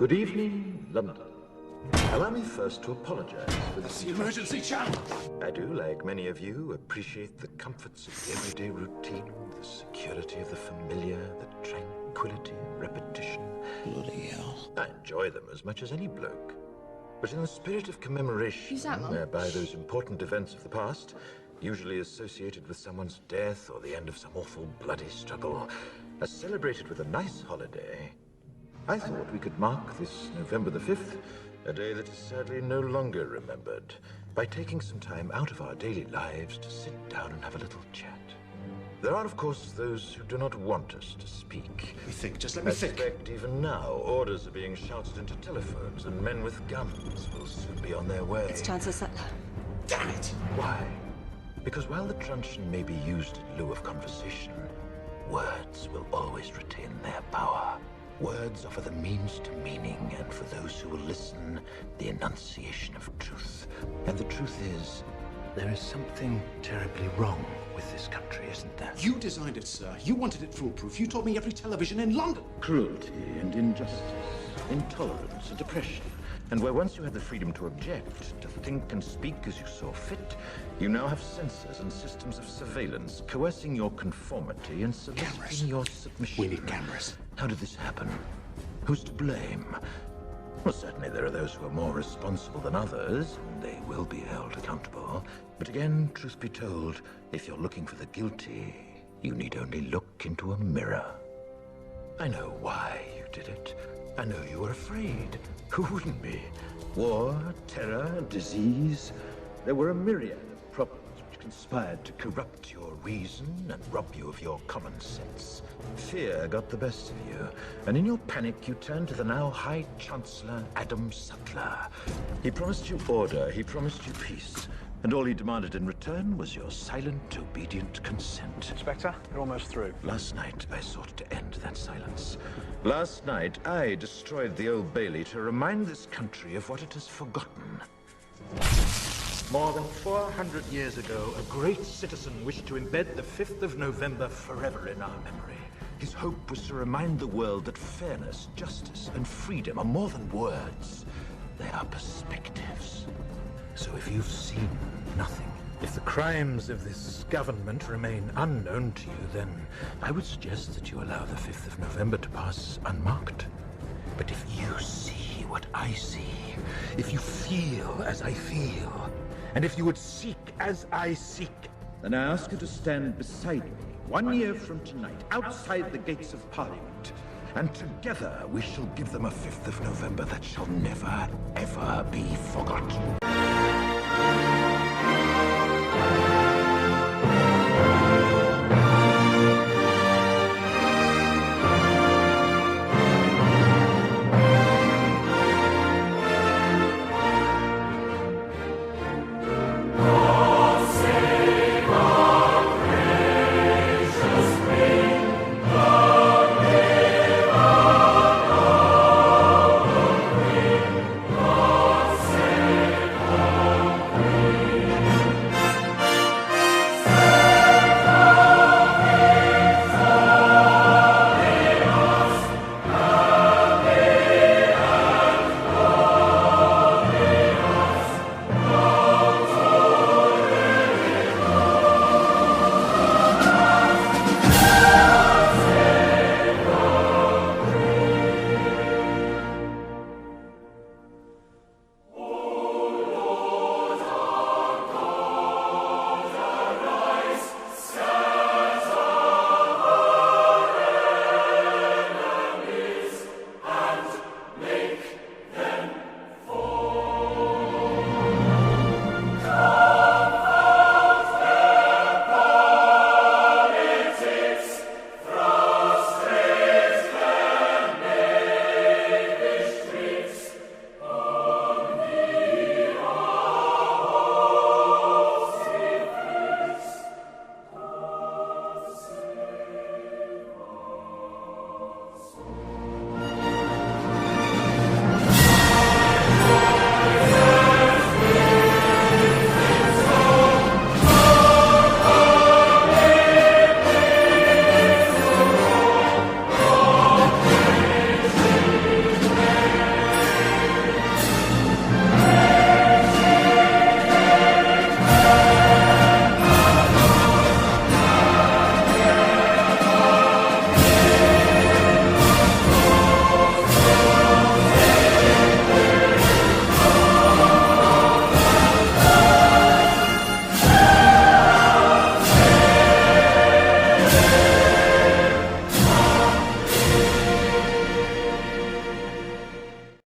Good evening, London. Allow me first to apologize for That's this. the emergency channel. I do, like many of you, appreciate the comforts of the everyday routine, the security of the familiar, the tranquility of repetition. Bloody hell. I enjoy them as much as any bloke. But in the spirit of commemoration, Who's that, Mum? whereby those important events of the past, usually associated with someone's death or the end of some awful bloody struggle, are celebrated with a nice holiday, I thought we could mark this November the 5th, a day that is sadly no longer remembered, by taking some time out of our daily lives to sit down and have a little chat. There are, of course, those who do not want us to speak. Let me think, just let I me think. suspect even now, orders are being shouted into telephones, and men with guns will soon be on their way. It's Chancellor Sutler. Damn it! Why? Because while the truncheon may be used in lieu of conversation, words will always retain their power. Words offer the means to meaning, and for those who will listen, the enunciation of truth. And the truth is, there is something terribly wrong with this country, isn't there? You designed it, sir. You wanted it foolproof. You told me every television in London. Cruelty and injustice, intolerance and oppression. And where once you had the freedom to object, to think and speak as you saw fit, you now have censors and systems of surveillance coercing your conformity and soliciting Cameras. your submission. We need cameras. How did this happen? Who's to blame? Well, certainly there are those who are more responsible than others, and they will be held accountable. But again, truth be told, if you're looking for the guilty, you need only look into a mirror. I know why you did it. I know you were afraid. Who wouldn't be? War, terror, disease. There were a myriad of problems which conspired to corrupt your reason and rob you of your common sense. Fear got the best of you, and in your panic you turned to the now High Chancellor Adam Sutler. He promised you order, he promised you peace, and all he demanded in return was your silent, obedient consent. Inspector, you're almost through. Last night, I sought to end that silence. Last night, I destroyed the Old Bailey to remind this country of what it has forgotten. More than 400 years ago, a great citizen wished to embed the 5th of November forever in our memory. His hope was to remind the world that fairness, justice, and freedom are more than words. They are perspectives. So if you've seen nothing, if the crimes of this government remain unknown to you, then I would suggest that you allow the 5th of November to pass unmarked. But if you see what I see, if you feel as I feel, and if you would seek as I seek, then I ask you to stand beside me 1 year from tonight, outside the gates of Parliament. And together we shall give them a 5th of November that shall never, ever be forgotten.